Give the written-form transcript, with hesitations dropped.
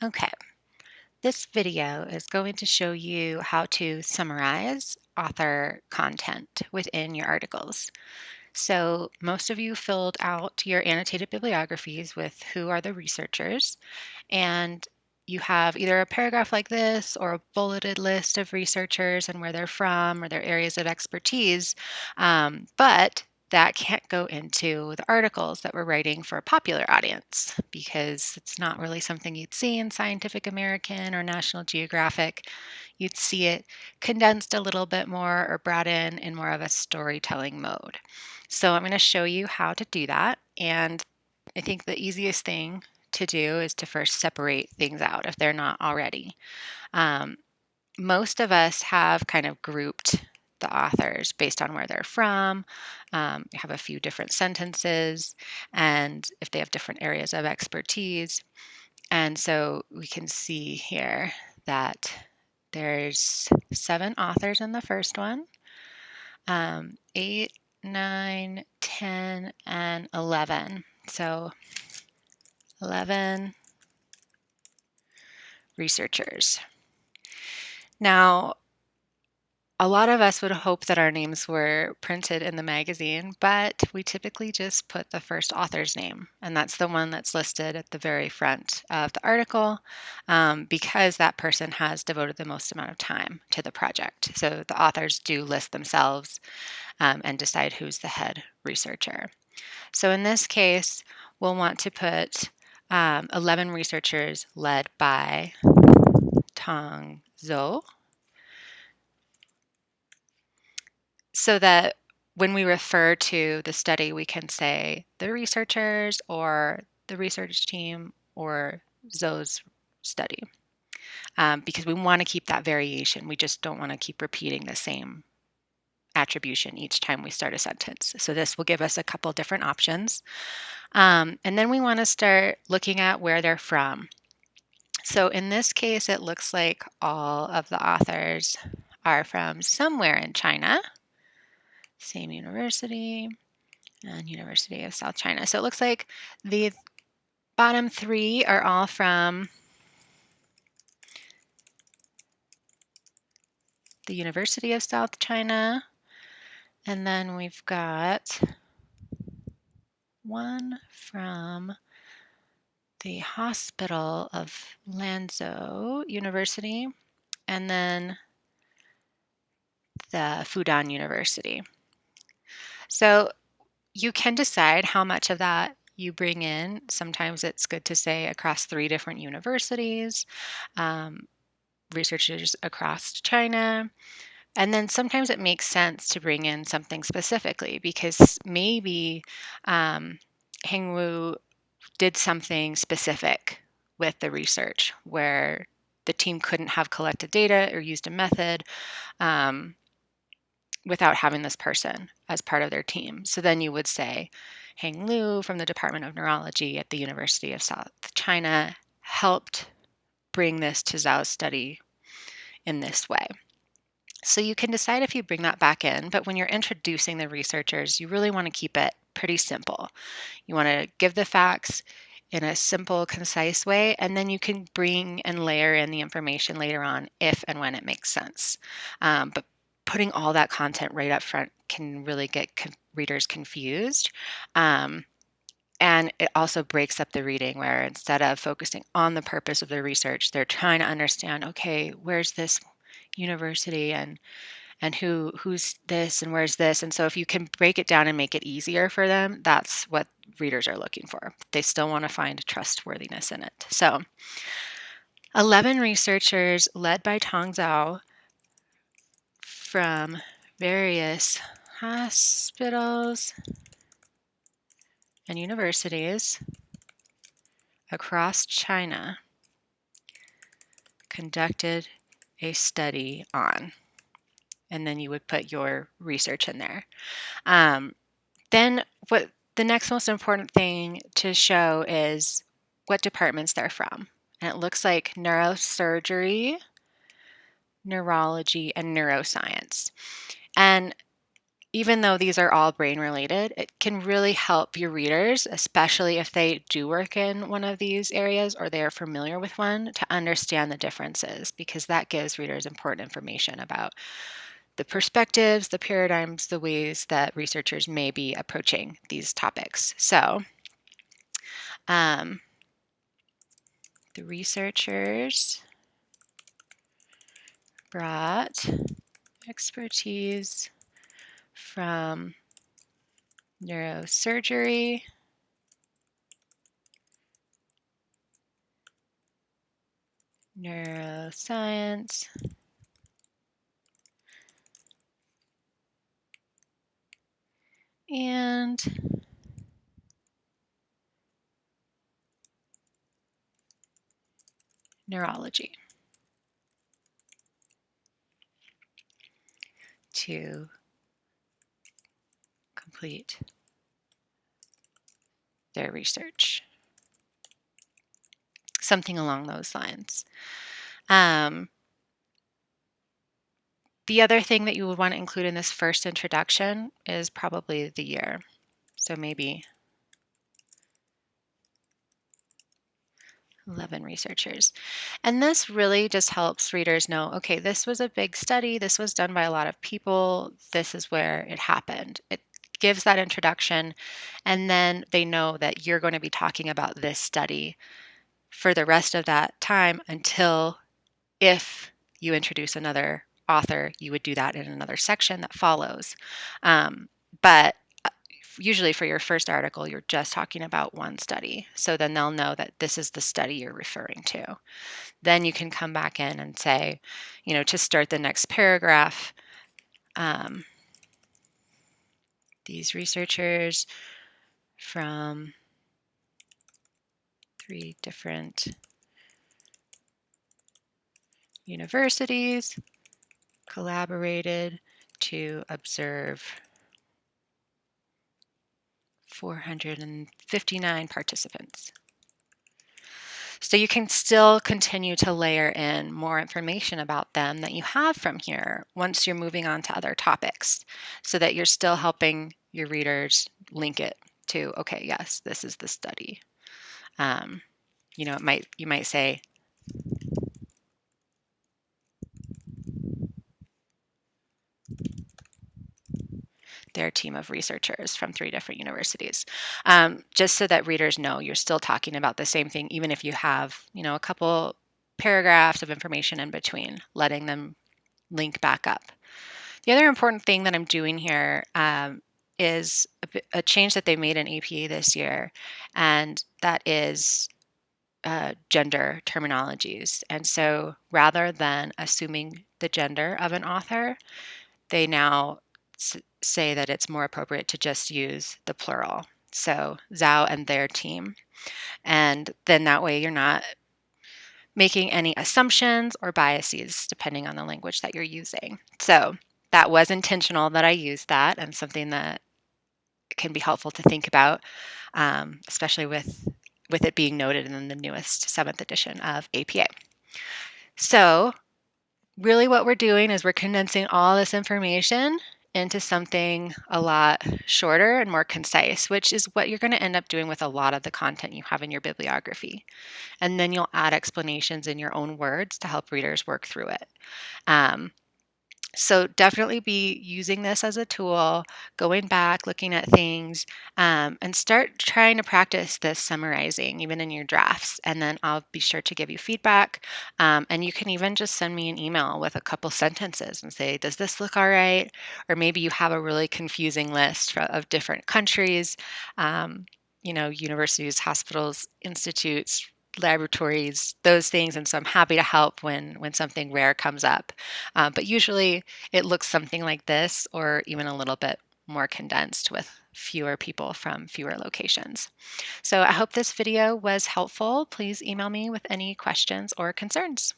Okay, this video is going to show you how to summarize author content within your articles. So most of you filled out your annotated bibliographies with who are the researchers, and you have either a paragraph like this or a bulleted list of researchers and where they're from or their areas of expertise. But that can't go into the articles that we're writing for a popular audience because it's not really something you'd see in Scientific American or National Geographic. You'd see it condensed a little bit more or brought in more of a storytelling mode. So I'm going to show you how to do that. And I think the easiest thing to do is to first separate things out if they're not already. Um, Most of us have kind of grouped the authors based on where they're from. We have a few different sentences, and if they have different areas of expertise. And so we can see here that there's 7 authors in the first one, 8, 9, 10, and 11. So 11 researchers. Now, a lot of us would hope that our names were printed in the magazine, but we typically just put the first author's name, and that's the one that's listed at the very front of the article because that person has devoted the most amount of time to the project. So the authors do list themselves and decide who's the head researcher. So in this case, we'll want to put 11 researchers led by Tong Zhou, so that when we refer to the study, we can say the researchers or the research team or Zhou's study, because we want to keep that variation. We just don't want to keep repeating the same attribution each time we start a sentence. So this will give us a couple different options. And then we want to start looking at where they're from. So in this case, it looks like all of the authors are from somewhere in China, same university, and University of South China. So it looks like the bottom 3 are all from the University of South China. And then we've got one from the Hospital of Lanzhou University, and then the Fudan University. So you can decide how much of that you bring in. Sometimes it's good to say across 3 different universities, researchers across China. And then sometimes it makes sense to bring in something specifically because maybe Hengwu did something specific with the research where the team couldn't have collected data or used a method without having this person as part of their team. So then you would say, Heng Lu from the Department of Neurology at the University of South China helped bring this to Zhao's study in this way. So you can decide if you bring that back in, but when you're introducing the researchers, you really want to keep it pretty simple. You want to give the facts in a simple, concise way, and then you can bring and layer in the information later on if and when it makes sense. But putting all that content right up front can really get readers confused. And it also breaks up the reading where instead of focusing on the purpose of the research, they're trying to understand, okay, where's this university and who's this and where's this. And so if you can break it down and make it easier for them, that's what readers are looking for. They still want to find trustworthiness in it. So 11 researchers led by Tong Zhao from various hospitals and universities across China conducted a study on, and then you would put your research in there. Then what the next most important thing to show is what departments they're from. And it looks like neurosurgery, neurology, and neuroscience. And even though these are all brain related, it can really help your readers, especially if they do work in one of these areas or they are familiar with one, to understand the differences, because that gives readers important information about the perspectives, the paradigms, the ways that researchers may be approaching these topics. So, um, the researchers brought expertise from neurosurgery, neuroscience, and neurology to complete their research. Something along those lines. Um, the other thing that you would want to include in this first introduction is probably the year. So maybe 11 researchers. And this really just helps readers know, okay, this was a big study. This was done by a lot of people. This is where it happened. It gives that introduction. And then they know that you're going to be talking about this study for the rest of that time until, if you introduce another author, you would do that in another section that follows. But usually for your first article, you're just talking about one study. So then they'll know that this is the study you're referring to. Then you can come back in and say, to start the next paragraph, these researchers from 3 different universities collaborated to observe 459 participants. So you can still continue to layer in more information about them that you have from here once you're moving on to other topics, so that you're still helping your readers link it to, okay, yes, this is the study. You might say, they're a team of researchers from 3 different universities, just so that readers know you're still talking about the same thing, even if you have, a couple paragraphs of information in between, letting them link back up. The other important thing that I'm doing here is a change that they made in APA this year, and that is gender terminologies. And so rather than assuming the gender of an author, they now say that it's more appropriate to just use the plural. So Zhao and their team. And then that way you're not making any assumptions or biases depending on the language that you're using. So that was intentional that I used that, and something that can be helpful to think about, especially with it being noted in the newest 7th edition of APA. So really what we're doing is we're condensing all this information into something a lot shorter and more concise, which is what you're going to end up doing with a lot of the content you have in your bibliography. And then you'll add explanations in your own words to help readers work through it. So definitely be using this as a tool, going back, looking at things, and start trying to practice this summarizing, even in your drafts. And then I'll be sure to give you feedback. And you can even just send me an email with a couple sentences and say, does this look all right? Or maybe you have a really confusing list of different countries, universities, hospitals, institutes, laboratories, those things. And so I'm happy to help when something rare comes up. But usually it looks something like this, or even a little bit more condensed with fewer people from fewer locations. So I hope this video was helpful. Please email me with any questions or concerns.